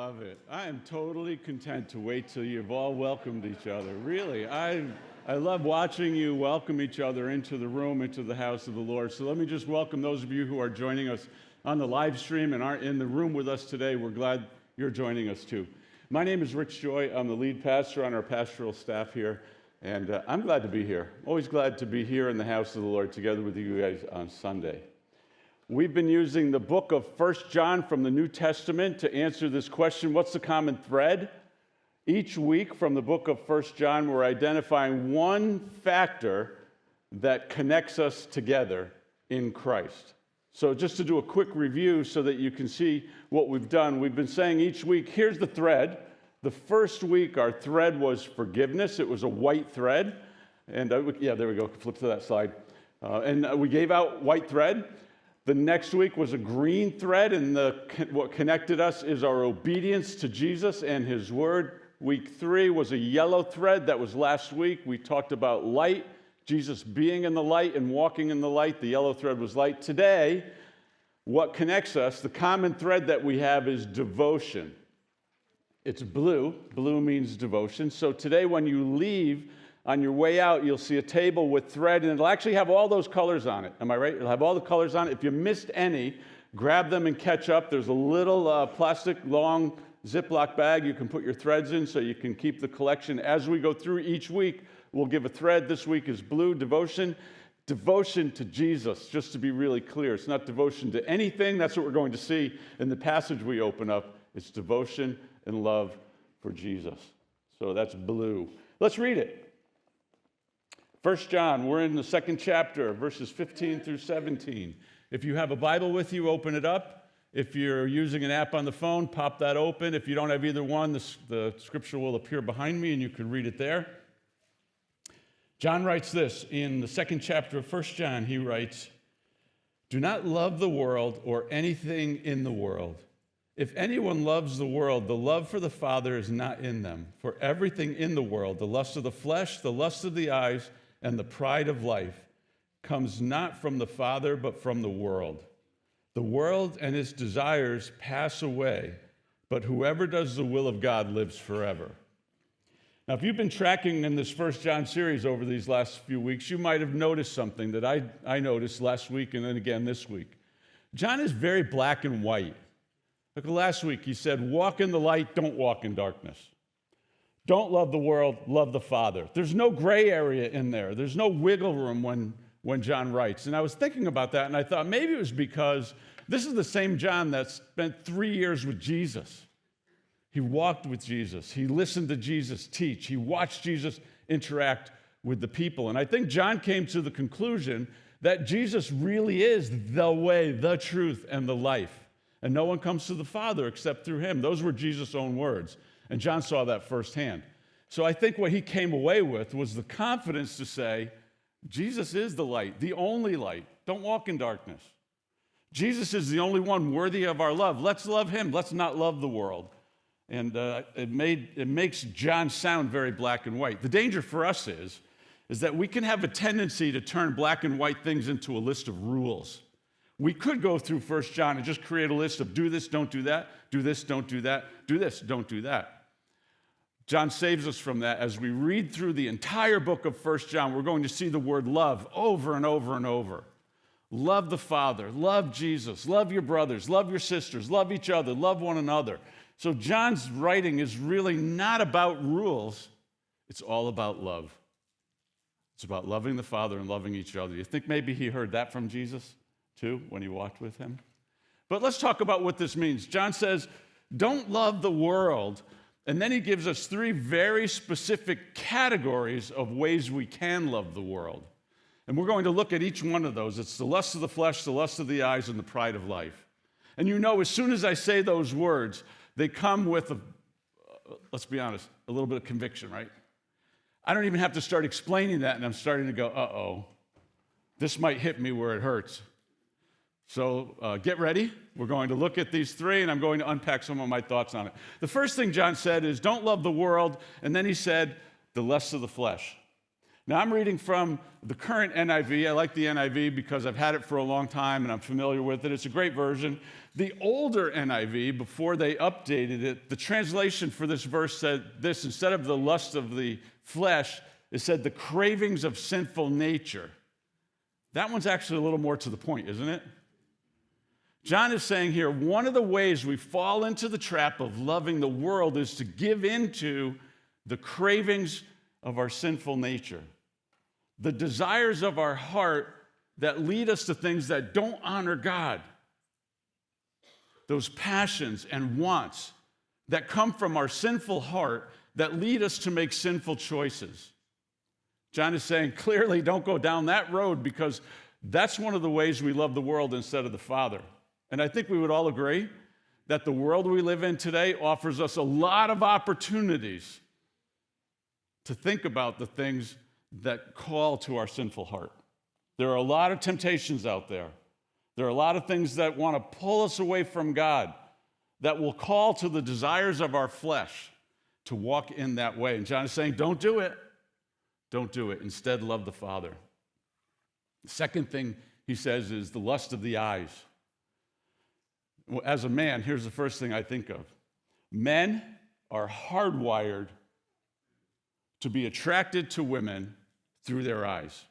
love it. I am totally content to wait till you've all welcomed each other. Really, I love watching you welcome each other into the room, into the house of the Lord. So let me just welcome those of you who are joining us on the live stream and aren't in the room with us today. We're glad you're joining us too. My name is Rich Joy. I'm the lead pastor on our pastoral staff here, and I'm glad to be here. Always glad to be here in the house of the Lord together with you guys on Sunday. We've been using the book of 1 John from the New Testament to answer this question, what's the common thread? Each week from the book of 1 John, we're identifying one factor that connects us together in Christ. So just to do a quick review so that you can see what we've done, we've been saying each week, here's the thread. The first week, our thread was forgiveness. It was a white thread. And yeah, there we go. Flip to that slide. And we gave out white thread. The next week was a green thread, and what connected us is our obedience to Jesus and His Word. Week 3 was a yellow thread. That was last week. We talked about light, Jesus being in the light and walking in the light. The yellow thread was light. Today, what connects us, the common thread that we have is devotion. It's blue. Blue means devotion. So today when you leave, on your way out, you'll see a table with thread, and it'll actually have all those colors on it. Am I right? It'll have all the colors on it. If you missed any, grab them and catch up. There's a little plastic long Ziploc bag you can put your threads in so you can keep the collection. As we go through each week, we'll give a thread. This week is blue, devotion. Devotion to Jesus, just to be really clear. It's not devotion to anything. That's what we're going to see in the passage we open up. It's devotion and love for Jesus. So that's blue. Let's read it. 1 John, we're in the second chapter, verses 15 through 17. If you have a Bible with you, open it up. If you're using an app on the phone, pop that open. If you don't have either one, the scripture will appear behind me and you can read it there. John writes this in the second chapter of 1 John. He writes, "Do not love the world or anything in the world. If anyone loves the world, the love for the Father is not in them. For everything in the world, the lust of the flesh, the lust of the eyes, and the pride of life comes not from the Father, but from the world. The world and its desires pass away, but whoever does the will of God lives forever." Now, if you've been tracking in this 1 John series over these last few weeks, you might have noticed something that I noticed last week and then again this week. John is very black and white. Like last week, he said, walk in the light, don't walk in darkness. Don't love the world, love the Father. There's no gray area in there. There's no wiggle room when John writes. And I was thinking about that, and I thought maybe it was because this is the same John that spent 3 years with Jesus. He walked with Jesus. He listened to Jesus teach. He watched Jesus interact with the people. And I think John came to the conclusion that Jesus really is the way, the truth, and the life. And no one comes to the Father except through him. Those were Jesus' own words. And John saw that firsthand. So I think what he came away with was the confidence to say, Jesus is the light, the only light. Don't walk in darkness. Jesus is the only one worthy of our love. Let's love him. Let's not love the world. And it makes John sound very black and white. The danger for us is that we can have a tendency to turn black and white things into a list of rules. We could go through 1 John and just create a list of do this, don't do that, do this, don't do that, do this, don't do that. John saves us from that. As we read through the entire book of 1 John, we're going to see the word love over and over and over. Love the Father, love Jesus, love your brothers, love your sisters, love each other, love one another. So John's writing is really not about rules. It's all about love. It's about loving the Father and loving each other. You think maybe he heard that from Jesus too when he walked with him? But let's talk about what this means. John says, don't love the world. And then he gives us 3 very specific categories of ways we can love the world. And we're going to look at each one of those. It's the lust of the flesh, the lust of the eyes, and the pride of life. And you know, as soon as I say those words, they come with, let's be honest, a little bit of conviction, right? I don't even have to start explaining that, and I'm starting to go, uh-oh, this might hit me where it hurts. So get ready. We're going to look at these 3, and I'm going to unpack some of my thoughts on it. The first thing John said is, don't love the world, and then he said, the lust of the flesh. Now, I'm reading from the current NIV. I like the NIV because I've had it for a long time and I'm familiar with it. It's a great version. The older NIV, before they updated it, the translation for this verse said this: instead of the lust of the flesh, it said the cravings of sinful nature. That one's actually a little more to the point, isn't it? John is saying here, one of the ways we fall into the trap of loving the world is to give into the cravings of our sinful nature, the desires of our heart that lead us to things that don't honor God, those passions and wants that come from our sinful heart that lead us to make sinful choices. John is saying, clearly, don't go down that road, because that's one of the ways we love the world instead of the Father. And I think we would all agree that the world we live in today offers us a lot of opportunities to think about the things that call to our sinful heart. There are a lot of temptations out there. There are a lot of things that want to pull us away from God, that will call to the desires of our flesh to walk in that way. And John is saying, don't do it. Don't do it. Instead, love the Father. The second thing he says is the lust of the eyes. Well, as a man, here's the first thing I think of. Men are hardwired to be attracted to women through their eyes.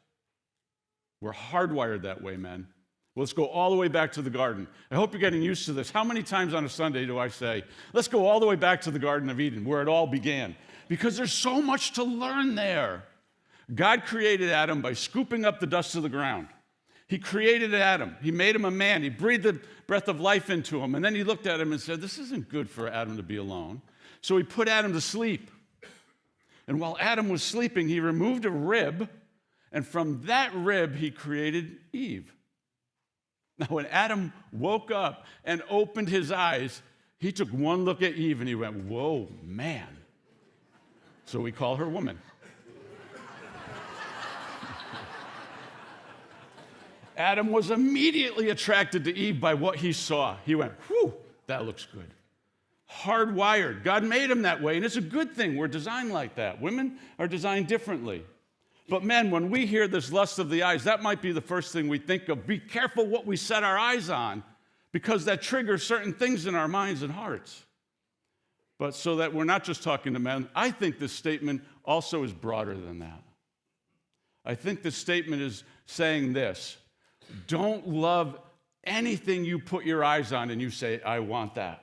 We're hardwired that way, men. Let's go all the way back to the garden. I hope you're getting used to this. How many times on a Sunday do I say, let's go all the way back to the Garden of Eden, where it all began? Because there's so much to learn there. God created Adam by scooping up the dust of the ground. He created Adam. He made him a man. He breathed the breath of life into him. And then he looked at him and said, this isn't good for Adam to be alone. So he put Adam to sleep. And while Adam was sleeping, he removed a rib, and from that rib, he created Eve. Now, when Adam woke up and opened his eyes, he took one look at Eve and he went, whoa, man. So we call her woman. Adam was immediately attracted to Eve by what he saw. He went, whew, that looks good. Hardwired. God made him that way, and it's a good thing. We're designed like that. Women are designed differently. But men, when we hear this lust of the eyes, that might be the first thing we think of. Be careful what we set our eyes on, because that triggers certain things in our minds and hearts. But so that we're not just talking to men, I think this statement also is broader than that. I think this statement is saying this: don't love anything you put your eyes on and you say, I want that.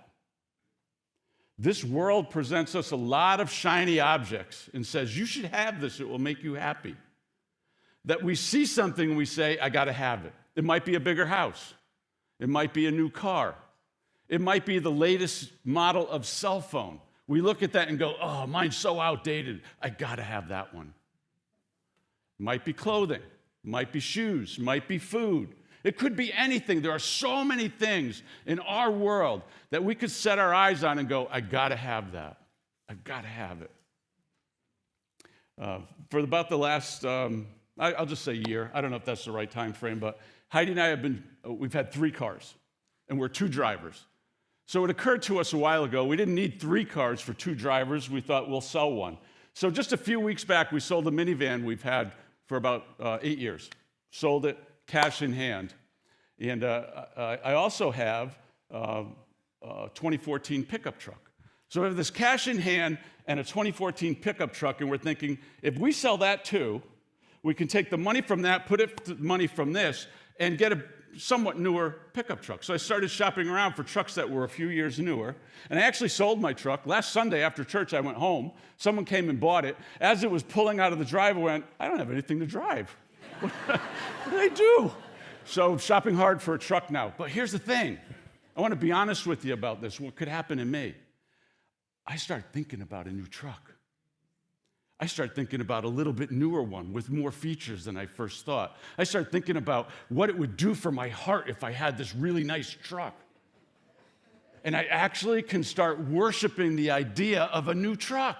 This world presents us a lot of shiny objects and says, you should have this, it will make you happy. That we see something and we say, I got to have it. It might be a bigger house. It might be a new car. It might be the latest model of cell phone. We look at that and go, oh, mine's so outdated. I got to have that one. It might be clothing. It might be shoes. It might be food. It could be anything. There are so many things in our world that we could set our eyes on and go, I got to have that. I've got to have it. For about the last, I'll just say year. I don't know if that's the right time frame, but Heidi and I we've had 3 cars, and we're 2 drivers. So it occurred to us a while ago, we didn't need 3 cars for 2 drivers. We thought we'll sell one. So just a few weeks back, we sold a minivan we've had for about 8 years. Sold it, cash in hand. And I also have a 2014 pickup truck. So we have this cash in hand and a 2014 pickup truck, and we're thinking, if we sell that too, we can take the money from that, put it to money from this, and get a somewhat newer pickup truck. So I started shopping around for trucks that were a few years newer, and I actually sold my truck. Last Sunday after church, I went home. Someone came and bought it. As it was pulling out of the driveway, I went, I don't have anything to drive. What do I do? So shopping hard for a truck now. But here's the thing. I want to be honest with you about this, what could happen to me. I start thinking about a new truck. I start thinking about a little bit newer one with more features than I first thought. I start thinking about what it would do for my heart if I had this really nice truck. And I actually can start worshiping the idea of a new truck.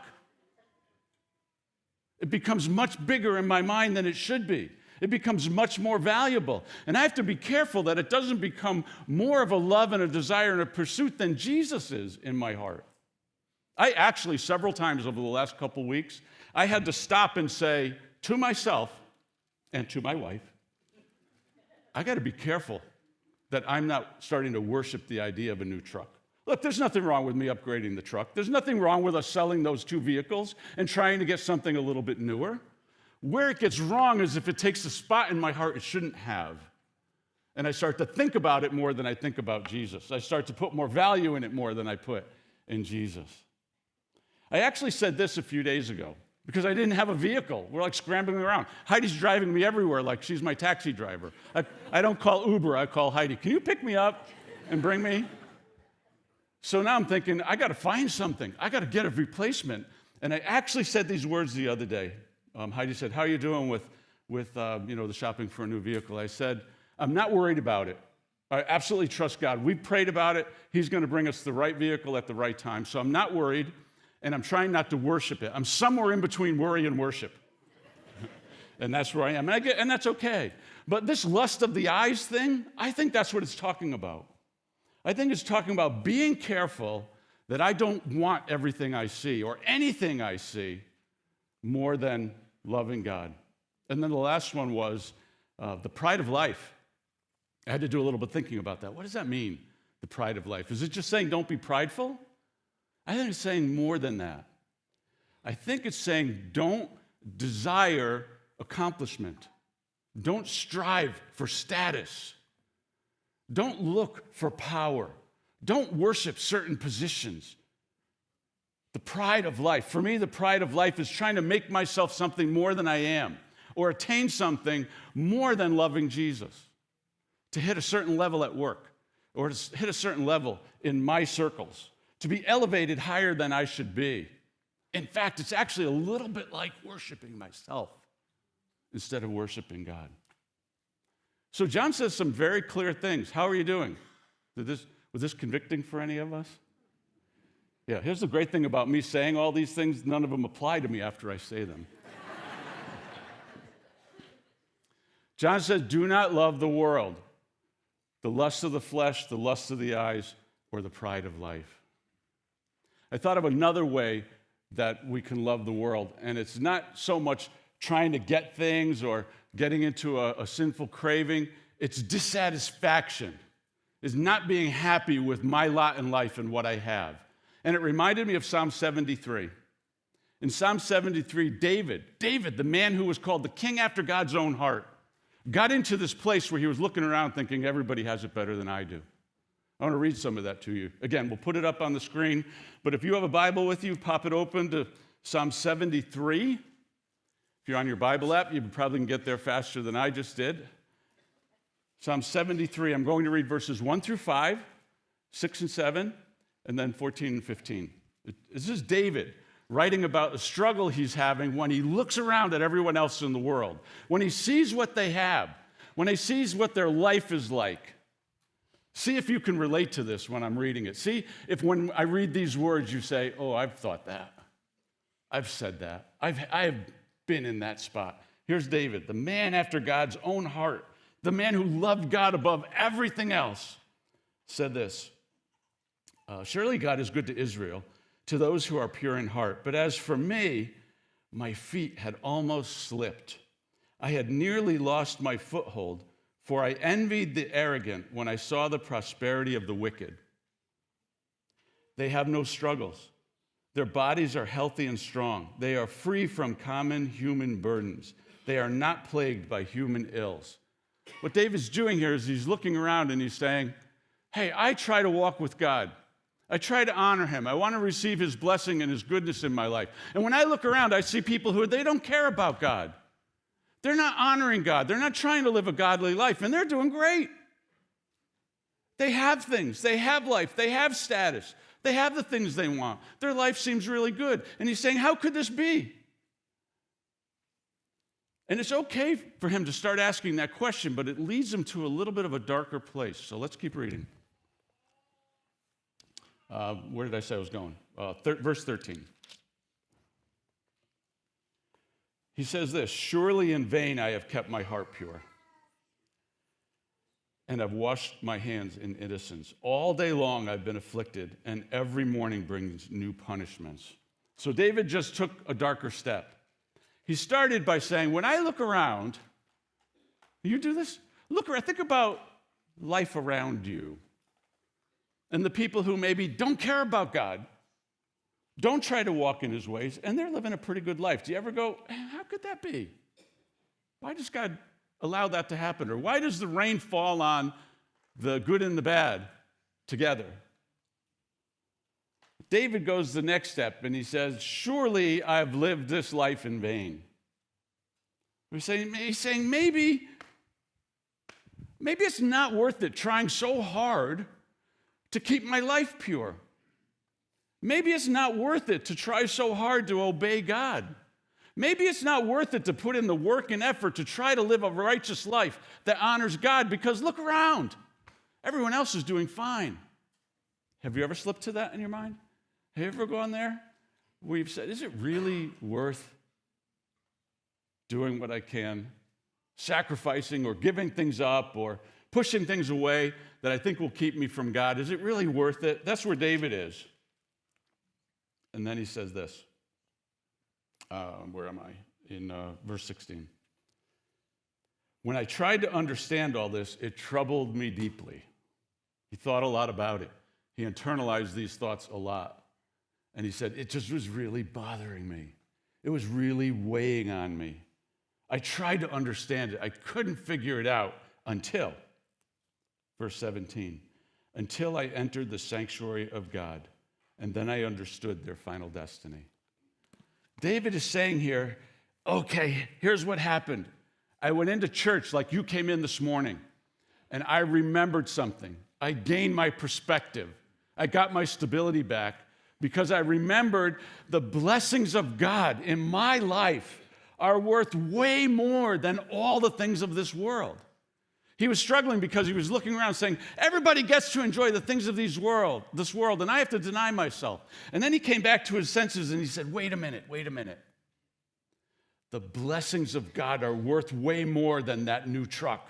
It becomes much bigger in my mind than it should be. It becomes much more valuable. And I have to be careful that it doesn't become more of a love and a desire and a pursuit than Jesus is in my heart. I actually, several times over the last couple weeks, I had to stop and say, to myself and to my wife, I got to be careful that I'm not starting to worship the idea of a new truck. Look, there's nothing wrong with me upgrading the truck. There's nothing wrong with us selling those two vehicles and trying to get something a little bit newer. Where it gets wrong is if it takes a spot in my heart it shouldn't have. And I start to think about it more than I think about Jesus. I start to put more value in it more than I put in Jesus. I actually said this a few days ago because I didn't have a vehicle. We're like scrambling around. Heidi's driving me everywhere like she's my taxi driver. I don't call Uber, I call Heidi. Can you pick me up and bring me? So now I'm thinking, I got to find something. I got to get a replacement. And I actually said these words the other day. Heidi said, how are you doing with the shopping for a new vehicle? I said, I'm not worried about it. I absolutely trust God. We prayed about it. He's going to bring us the right vehicle at the right time. So I'm not worried, and I'm trying not to worship it. I'm somewhere in between worry and worship. And that's where I am. And that's okay. But this lust of the eyes thing, I think that's what it's talking about. I think it's talking about being careful that I don't want everything I see or anything I see more than loving God. And then the last one was the pride of life. I had to do a little bit thinking about that. What does that mean, the pride of life? Is it just saying don't be prideful? I think it's saying more than that. I think it's saying don't desire accomplishment. Don't strive for status. Don't look for power. Don't worship certain positions. The pride of life. For me, the pride of life is trying to make myself something more than I am or attain something more than loving Jesus. To hit a certain level at work or to hit a certain level in my circles. To be elevated higher than I should be. In fact, it's actually a little bit like worshiping myself instead of worshiping God. So John says some very clear things. How are you doing? Was this convicting for any of us? Yeah, here's the great thing about me saying all these things, none of them apply to me after I say them. John says, do not love the world, the lust of the flesh, the lust of the eyes, or the pride of life. I thought of another way that we can love the world, and it's not so much trying to get things or getting into a sinful craving. It's dissatisfaction. It's not being happy with my lot in life and what I have. And it reminded me of Psalm 73. In Psalm 73, David, the man who was called the king after God's own heart, got into this place where he was looking around thinking everybody has it better than I do. I want to read some of that to you. Again, we'll put it up on the screen, but if you have a Bible with you, pop it open to Psalm 73. If you're on your Bible app, you probably can get there faster than I just did. Psalm 73, I'm going to read verses 1 through 5, 6 and 7, and then 14 and 15. This is David writing about the struggle he's having when he looks around at everyone else in the world, when he sees what they have, when he sees what their life is like. See if you can relate to this when I'm reading it. See if when I read these words you say, oh, I've thought that. I've said that. I have been in that spot. Here's David, the man after God's own heart, the man who loved God above everything else, said this, surely God is good to Israel, to those who are pure in heart. But as for me, my feet had almost slipped. I had nearly lost my foothold, for I envied the arrogant when I saw the prosperity of the wicked. They have no struggles. Their bodies are healthy and strong. They are free from common human burdens. They are not plagued by human ills. What David's doing here is he's looking around and he's saying, hey, I try to walk with God. I try to honor him. I want to receive his blessing and his goodness in my life. And when I look around, I see people who they don't care about God. They're not honoring God. They're not trying to live a godly life, and they're doing great. They have things. They have life. They have status. They have the things they want. Their life seems really good. And he's saying, how could this be? And it's okay for him to start asking that question, but it leads him to a little bit of a darker place. So let's keep reading. Where did I say I was going? Verse 13. He says this, surely in vain I have kept my heart pure and have washed my hands in innocence. All day long I've been afflicted, and every morning brings new punishments. So David just took a darker step. he started by saying, when I look around, you do this? Look around, think about life around you and the people who maybe don't care about God, don't try to walk in his ways, and they're living a pretty good life. Do you ever go, how could that be? Why does God allow that to happen? Or why does the rain fall on the good and the bad together? David goes the next step, and he says, surely I've lived this life in vain. He's saying maybe it's not worth it trying so hard to keep my life pure. Maybe it's not worth it to try so hard to obey God. Maybe it's not worth it to put in the work and effort to try to live a righteous life that honors God, because look around. Everyone else is doing fine. Have you ever slipped to that in your mind? Have you ever gone there where you've said, is it really worth doing what I can, sacrificing or giving things up or pushing things away that I think will keep me from God? Is it really worth it? That's where David is. And then he says this. Where am I? In verse 16. When I tried to understand all this, it troubled me deeply. He thought a lot about it. He internalized these thoughts a lot. And he said, it just was really bothering me. It was really weighing on me. I tried to understand it. I couldn't figure it out until, verse 17, until I entered the sanctuary of God, and then I understood their final destiny. David is saying here, okay, here's what happened. I went into church like you came in this morning, and I remembered something. I gained my perspective. I got my stability back because I remembered the blessings of God in my life are worth way more than all the things of this world. He was struggling because he was looking around saying, everybody gets to enjoy the things of this world, and I have to deny myself. And then he came back to his senses and he said, wait a minute. The blessings of God are worth way more than that new truck.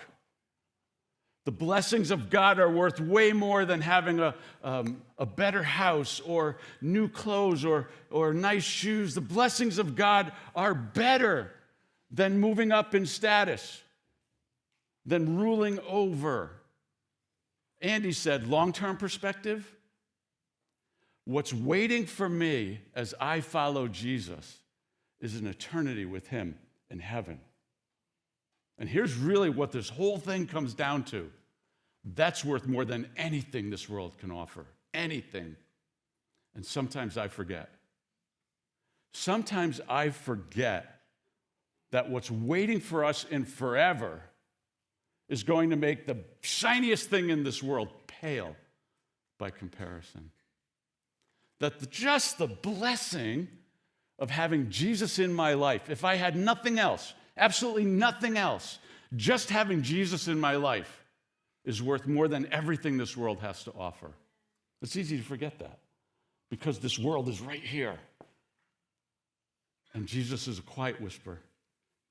The blessings of God are worth way more than having a better house or new clothes or nice shoes. The blessings of God are better than moving up in status, than ruling over. And he said, long-term perspective, what's waiting for me as I follow Jesus is an eternity with him in heaven. And here's really what this whole thing comes down to. That's worth more than anything this world can offer. Anything. And sometimes I forget. Sometimes I forget that what's waiting for us in forever is going to make the shiniest thing in this world pale by comparison. That just the blessing of having Jesus in my life, if I had nothing else, absolutely nothing else, just having Jesus in my life is worth more than everything this world has to offer. It's easy to forget that because this world is right here. And Jesus is a quiet whisper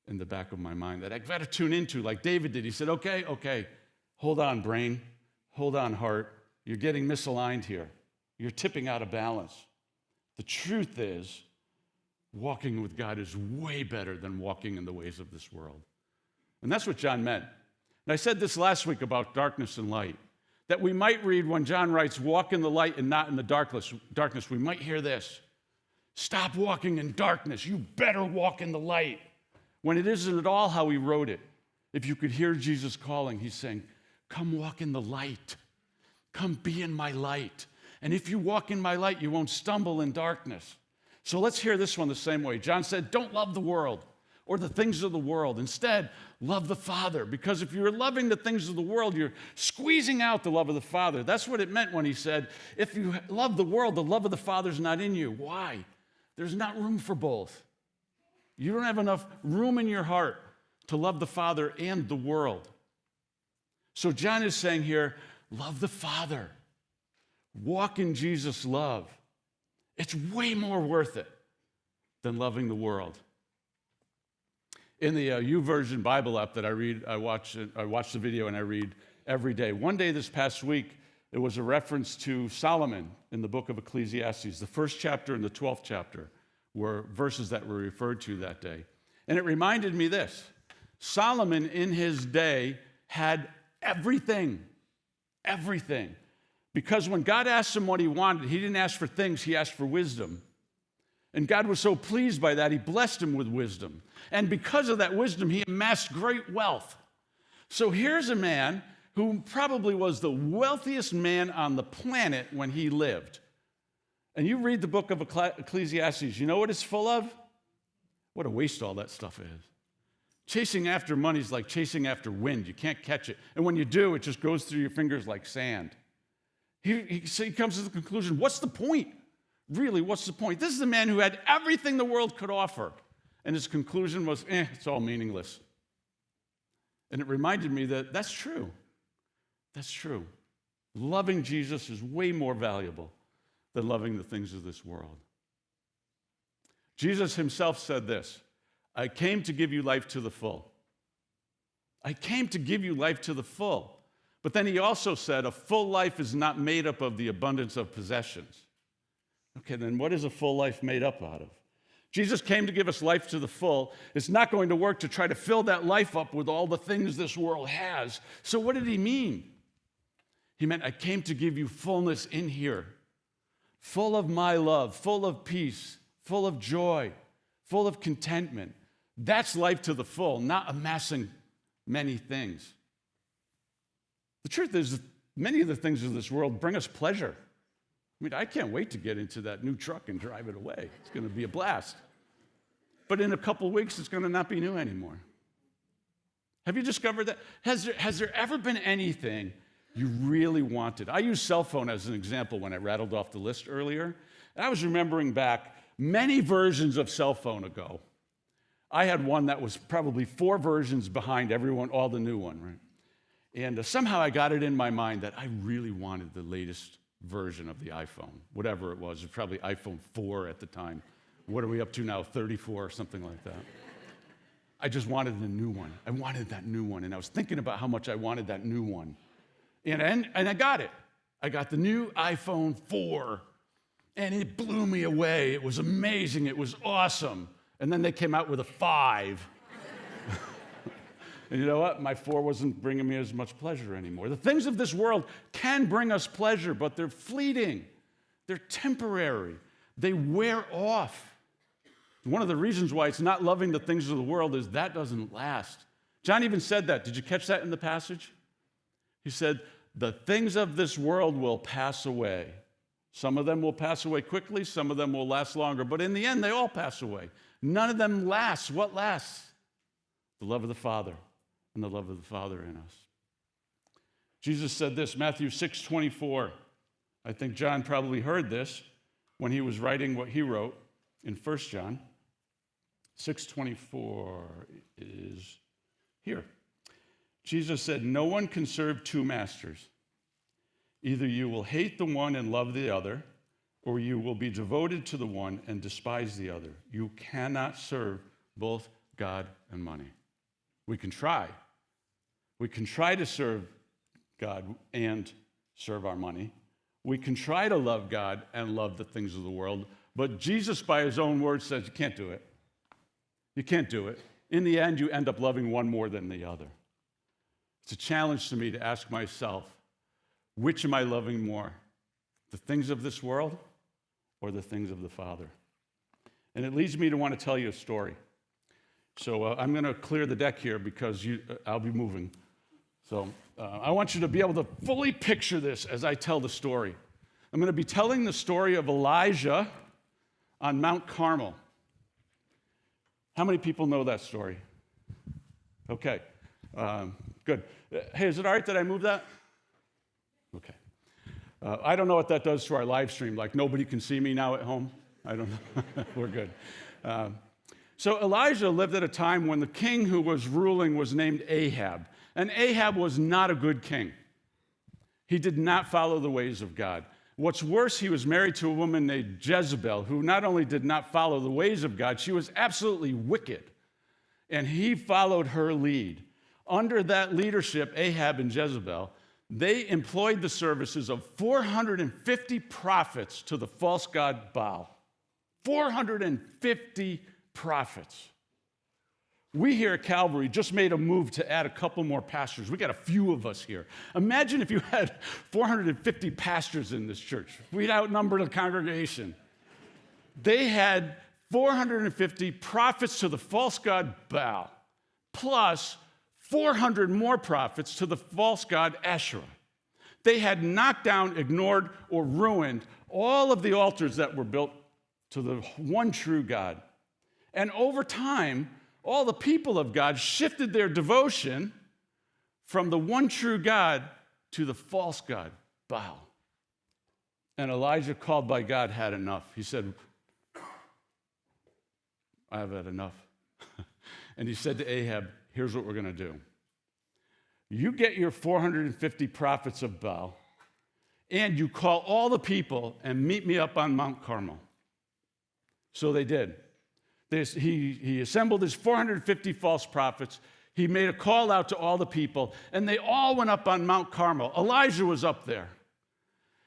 in the back of my mind that I've got to tune into like David did. He said, okay, hold on, brain. Hold on, heart. You're getting misaligned here. You're tipping out of balance. The truth is, walking with God is way better than walking in the ways of this world. And that's what John meant. And I said this last week about darkness and light, that we might read when John writes, walk in the light and not in the darkness, we might hear this. Stop walking in darkness. You better walk in the light. When it isn't at all how he wrote it. If you could hear Jesus calling, he's saying, come walk in the light. Come be in my light. And if you walk in my light, you won't stumble in darkness. So let's hear this one the same way. John said, don't love the world or the things of the world. Instead, love the Father. Because if you're loving the things of the world, you're squeezing out the love of the Father. That's what it meant when he said, if you love the world, the love of the Father's not in you. Why? There's not room for both. You don't have enough room in your heart to love the Father and the world. So John is saying here, love the Father. Walk in Jesus' love. It's way more worth it than loving the world. In the YouVersion Bible app that I read, I watch the video and I read every day. One day this past week, there was a reference to Solomon in the book of Ecclesiastes. The first chapter and the 12th chapter were verses that were referred to that day. And it reminded me this. Solomon in his day had everything. Everything. Because when God asked him what he wanted, he didn't ask for things, he asked for wisdom. And God was so pleased by that, he blessed him with wisdom. And because of that wisdom, he amassed great wealth. So here's a man who probably was the wealthiest man on the planet when he lived. And you read the book of Ecclesiastes, you know what it's full of? What a waste all that stuff is. Chasing after money is like chasing after wind. You can't catch it. And when you do, it just goes through your fingers like sand. He comes to the conclusion, what's the point? Really, what's the point? This is a man who had everything the world could offer. And his conclusion was, it's all meaningless. And it reminded me that that's true. That's true. Loving Jesus is way more valuable than loving the things of this world. Jesus himself said this, I came to give you life to the full. I came to give you life to the full. But then he also said, a full life is not made up of the abundance of possessions. Okay, then what is a full life made up out of? Jesus came to give us life to the full. It's not going to work to try to fill that life up with all the things this world has. So what did he mean? He meant, I came to give you fullness in here, full of my love, full of peace, full of joy, full of contentment. That's life to the full, not amassing many things. The truth is, many of the things of this world bring us pleasure. I mean, I can't wait to get into that new truck and drive it away. It's going to be a blast. But in a couple weeks, it's going to not be new anymore. Have you discovered that? Has there ever been anything you really wanted? I use cell phone as an example when I rattled off the list earlier. And I was remembering back many versions of cell phone ago. I had one that was probably 4 versions behind everyone, all the new one, right? And somehow I got it in my mind that I really wanted the latest version of the iPhone, whatever it was probably iPhone 4 at the time. What are we up to now, 34 or something like that? I just wanted the new one. I wanted that new one, and I was thinking about how much I wanted that new one. And I got it. I got the new iPhone 4, and it blew me away. It was amazing. It was awesome. And then they came out with a 5. And you know what? My 4 wasn't bringing me as much pleasure anymore. The things of this world can bring us pleasure, but they're fleeting. They're temporary. They wear off. One of the reasons why it's not loving the things of the world is that doesn't last. John even said that. Did you catch that in the passage? He said, the things of this world will pass away. Some of them will pass away quickly. Some of them will last longer. But in the end, they all pass away. None of them lasts. What lasts? The love of the Father. And the love of the Father in us. Jesus said this, Matthew 6:24. I think John probably heard this when he was writing what he wrote in 1 John. 6:24 is here. Jesus said, no one can serve 2 masters. Either you will hate the one and love the other, or you will be devoted to the one and despise the other. You cannot serve both God and money. We can try. We can try to serve God and serve our money. We can try to love God and love the things of the world, but Jesus, by his own words, says you can't do it. You can't do it. In the end, you end up loving one more than the other. It's a challenge to me to ask myself, which am I loving more? The things of this world or the things of the Father? And it leads me to want to tell you a story. So I'm going to clear the deck here because I'll be moving. So I want you to be able to fully picture this as I tell the story. I'm going to be telling the story of Elijah on Mount Carmel. How many people know that story? Okay, good. Hey, is it all right that I move that? Okay. I don't know what that does to our live stream. Like nobody can see me now at home? I don't know. We're good. So Elijah lived at a time when the king who was ruling was named Ahab. And Ahab was not a good king. He did not follow the ways of God. What's worse, he was married to a woman named Jezebel, who not only did not follow the ways of God, she was absolutely wicked. And he followed her lead. Under that leadership, Ahab and Jezebel, they employed the services of 450 prophets to the false god Baal. 450 prophets. We here at Calvary just made a move to add a couple more pastors. We got a few of us here. Imagine if you had 450 pastors in this church. We'd outnumber the congregation. They had 450 prophets to the false god Baal, plus 400 more prophets to the false god Asherah. They had knocked down, ignored, or ruined all of the altars that were built to the one true God. And over time, all the people of God shifted their devotion from the one true God to the false god, Baal. And Elijah, called by God, had enough. He said, I've had enough. And he said to Ahab, here's what we're going to do. You get your 450 prophets of Baal, and you call all the people and meet me up on Mount Carmel. So they did. He assembled his 450 false prophets. He made a call out to all the people, and they all went up on Mount Carmel. Elijah was up there.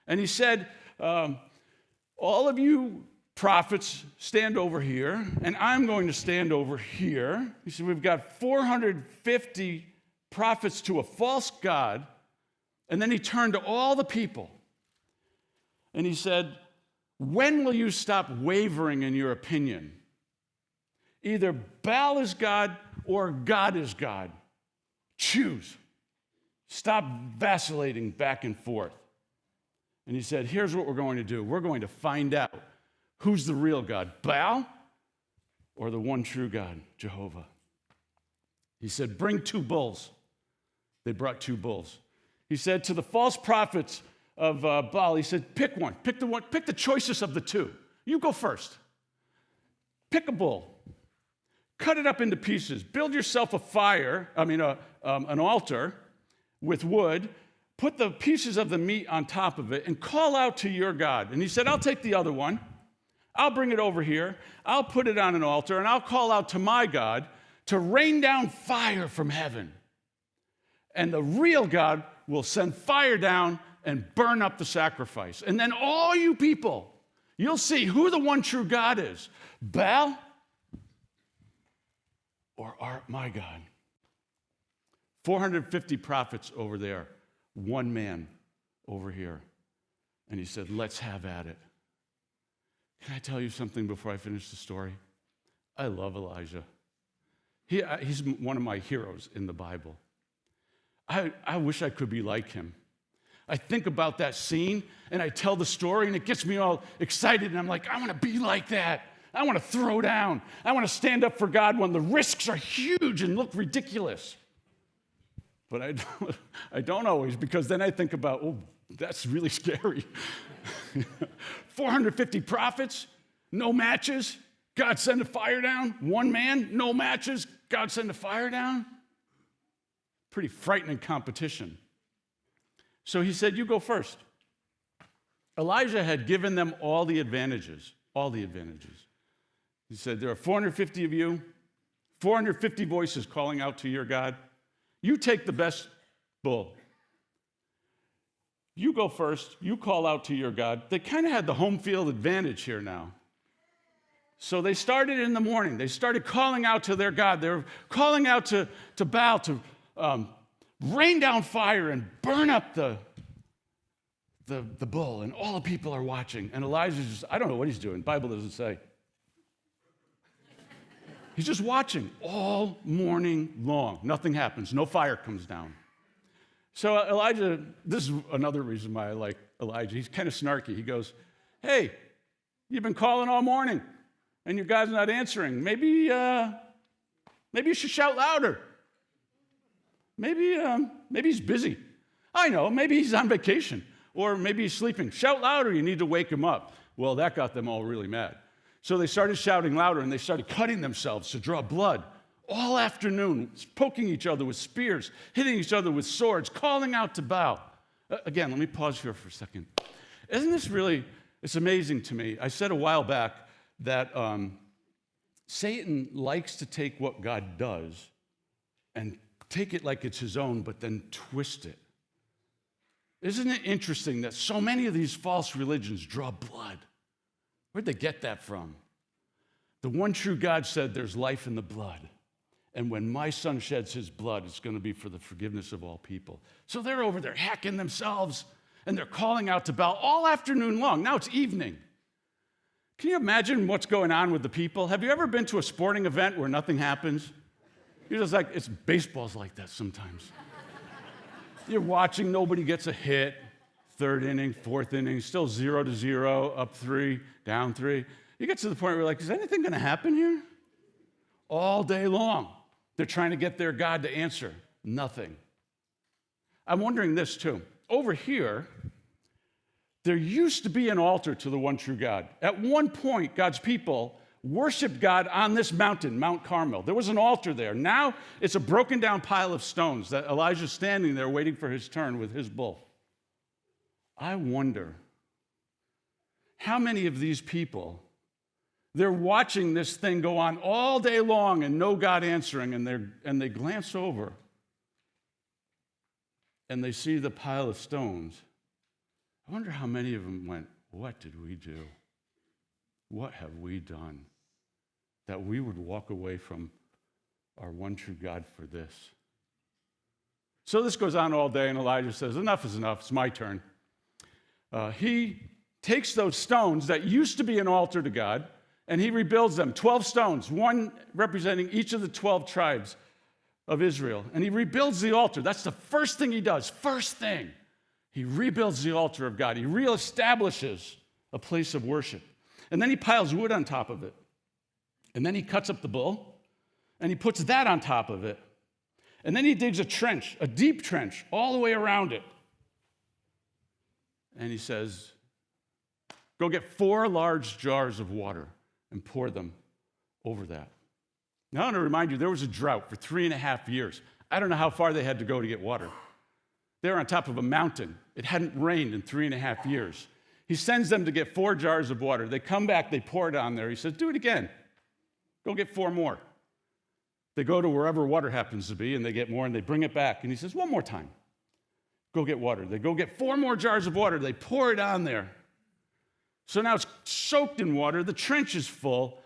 And he said, all of you prophets stand over here, and I'm going to stand over here. He said, we've got 450 prophets to a false god. And then he turned to all the people, and he said, when will you stop wavering in your opinion? Either Baal is God or God is God. Choose. Stop vacillating back and forth. And he said, here's what we're going to do. We're going to find out who's the real God, Baal or the one true God, Jehovah. He said, bring 2 bulls. They brought 2 bulls. He said to the false prophets of Baal, he said, pick one. Pick the choicest of the 2. You go first. Pick a bull. Cut it up into pieces. Build yourself an altar with wood. Put the pieces of the meat on top of it and call out to your God. And he said, I'll take the other one. I'll bring it over here. I'll put it on an altar, and I'll call out to my God to rain down fire from heaven. And the real God will send fire down and burn up the sacrifice. And then all you people, you'll see who the one true God is. Baal or my God. 450 prophets over there, 1 man over here. And he said, let's have at it. Can I tell you something before I finish the story? I love Elijah. He's one of my heroes in the Bible. I wish I could be like him. I think about that scene, and I tell the story, and it gets me all excited, and I'm like, I want to be like that. I want to throw down. I want to stand up for God when the risks are huge and look ridiculous. But I don't always, because then I think about, oh, that's really scary. 450 prophets, no matches, God send a fire down. 1 man, no matches, God send a fire down. Pretty frightening competition. So he said, you go first. Elijah had given them all the advantages. He said, there are 450 of you, 450 voices calling out to your God. You take the best bull. You go first. You call out to your God. They kind of had the home field advantage here now. So they started in the morning. They started calling out to their God. They were calling out to Baal to rain down fire and burn up the bull. And all the people are watching. And Elijah's just, I don't know what he's doing. The Bible doesn't say. He's just watching all morning long. Nothing happens. No fire comes down. So Elijah, this is another reason why I like Elijah. He's kind of snarky. He goes, hey, you've been calling all morning, and your God's not answering. Maybe you should shout louder. Maybe he's busy. I know, maybe he's on vacation, or maybe he's sleeping. Shout louder, you need to wake him up. Well, that got them all really mad. So they started shouting louder, and they started cutting themselves to draw blood all afternoon, poking each other with spears, hitting each other with swords, calling out to Baal. Again, let me pause here for a second. Isn't this really, it's amazing to me. I said a while back that Satan likes to take what God does and take it like it's his own, but then twist it. Isn't it interesting that so many of these false religions draw blood? Where'd they get that from? The one true God said there's life in the blood. And when my son sheds his blood, it's going to be for the forgiveness of all people. So they're over there hacking themselves, and they're calling out to Baal all afternoon long. Now it's evening. Can you imagine what's going on with the people? Have you ever been to a sporting event where nothing happens? You're just like, it's baseball's like that sometimes. You're watching, nobody gets a hit. Third inning, fourth inning, still 0-0, up 3, down 3. You get to the point where you're like, is anything going to happen here? All day long, they're trying to get their God to answer. Nothing. I'm wondering this too. Over here, there used to be an altar to the one true God. At one point, God's people worshiped God on this mountain, Mount Carmel. There was an altar there. Now it's a broken down pile of stones that Elijah's standing there waiting for his turn with his bull. I wonder how many of these people, they're watching this thing go on all day long and no God answering, and they glance over and they see the pile of stones. I wonder how many of them went, what did we do? What have we done that we would walk away from our one true God for this? So this goes on all day, and Elijah says, enough is enough, it's my turn. He takes those stones that used to be an altar to God, and he rebuilds them, 12 stones, one representing each of the 12 tribes of Israel. And he rebuilds the altar. That's the first thing he does. First thing. He rebuilds the altar of God. He reestablishes a place of worship. And then he piles wood on top of it. And then he cuts up the bull, and he puts that on top of it. And then he digs a trench, a deep trench, all the way around it. And he says, go get 4 large jars of water and pour them over that. Now, I want to remind you, there was a drought for 3.5 years. I don't know how far they had to go to get water. They were on top of a mountain. It hadn't rained in 3.5 years. He sends them to get 4 jars of water. They come back, they pour it on there. He says, do it again. Go get 4 more. They go to wherever water happens to be, and they get more, and they bring it back. And he says, one more time. Go get water. They go get 4 more jars of water. They pour it on there. So now it's soaked in water. The trench is full.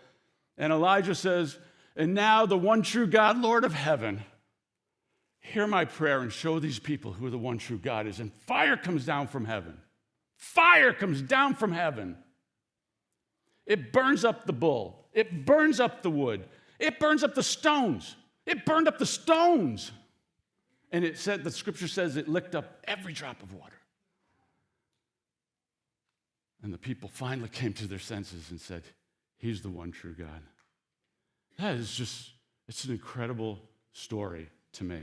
And Elijah says, and now the one true God, Lord of heaven, hear my prayer and show these people who the one true God is. And fire comes down from heaven. Fire comes down from heaven. It burns up the bull. It burns up the wood. It burns up the stones. It burned up the stones. And it said, the scripture says it licked up every drop of water. And the people finally came to their senses and said, he's the one true God. That is just, it's an incredible story to me.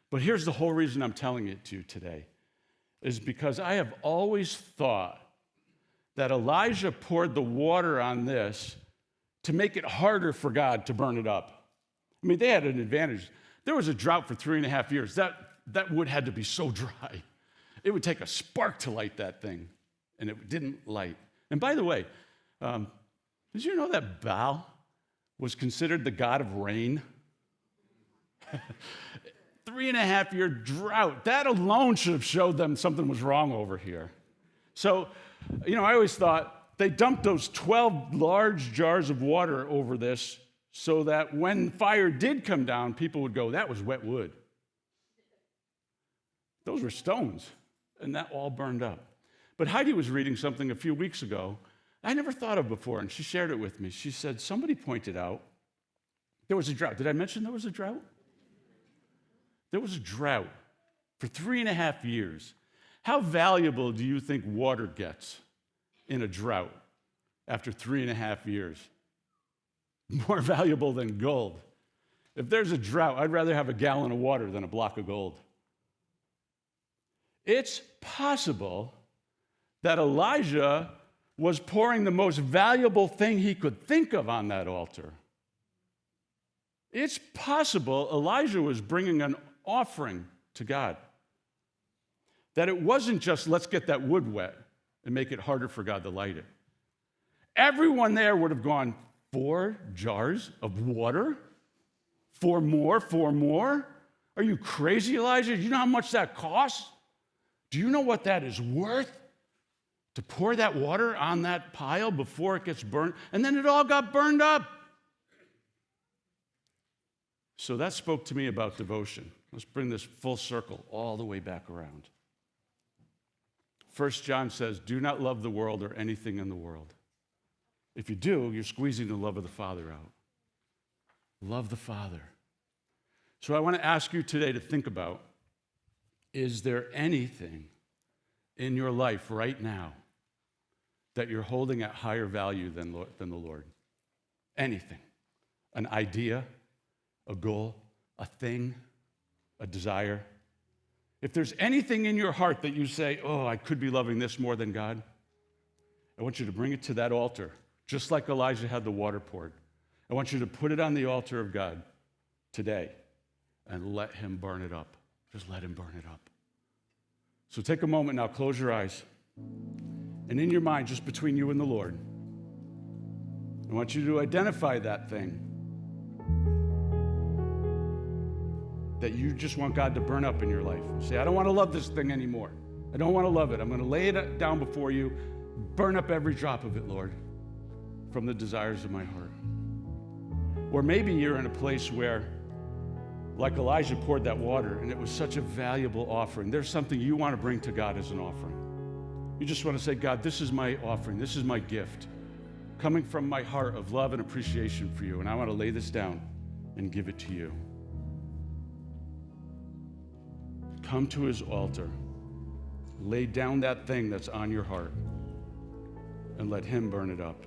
But here's the whole reason I'm telling it to you today, is because I have always thought that Elijah poured the water on this to make it harder for God to burn it up. I mean, they had an advantage. There was a drought for 3.5 years. That wood had to be so dry. It would take a spark to light that thing, and it didn't light. And by the way, did you know that Baal was considered the god of rain? 3.5-year drought. That alone should have showed them something was wrong over here. So, I always thought they dumped those 12 large jars of water over this so that when fire did come down, people would go, that was wet wood. Those were stones, and that all burned up. But Heidi was reading something a few weeks ago I never thought of before, and she shared it with me. She said, somebody pointed out there was a drought. Did I mention there was a drought? There was a drought for 3.5 years. How valuable do you think water gets in a drought after 3.5 years? More valuable than gold. If there's a drought, I'd rather have a gallon of water than a block of gold. It's possible that Elijah was pouring the most valuable thing he could think of on that altar. It's possible Elijah was bringing an offering to God. That it wasn't just, let's get that wood wet and make it harder for God to light it. Everyone there would have gone, 4 jars of water? 4 more? Are you crazy, Elijah? Do you know how much that costs? Do you know what that is worth? To pour that water on that pile before it gets burned? And then it all got burned up. So that spoke to me about devotion. Let's bring this full circle all the way back around. 1 John says, do not love the world or anything in the world. If you do, you're squeezing the love of the Father out. Love the Father. So I want to ask you today to think about, is there anything in your life right now that you're holding at higher value than the Lord? Anything. An idea, a goal, a thing, a desire. If there's anything in your heart that you say, oh, I could be loving this more than God, I want you to bring it to that altar, just like Elijah had the water poured. I want you to put it on the altar of God today and let him burn it up. Just let him burn it up. So take a moment now, close your eyes. And in your mind, just between you and the Lord, I want you to identify that thing that you just want God to burn up in your life. Say, I don't want to love this thing anymore. I don't want to love it. I'm going to lay it down before you. Burn up every drop of it, Lord, from the desires of my heart. Or maybe you're in a place where, like Elijah poured that water, and it was such a valuable offering. There's something you want to bring to God as an offering. You just want to say, God, this is my offering. This is my gift, coming from my heart of love and appreciation for you, and I want to lay this down and give it to you. Come to his altar. Lay down that thing that's on your heart and let him burn it up.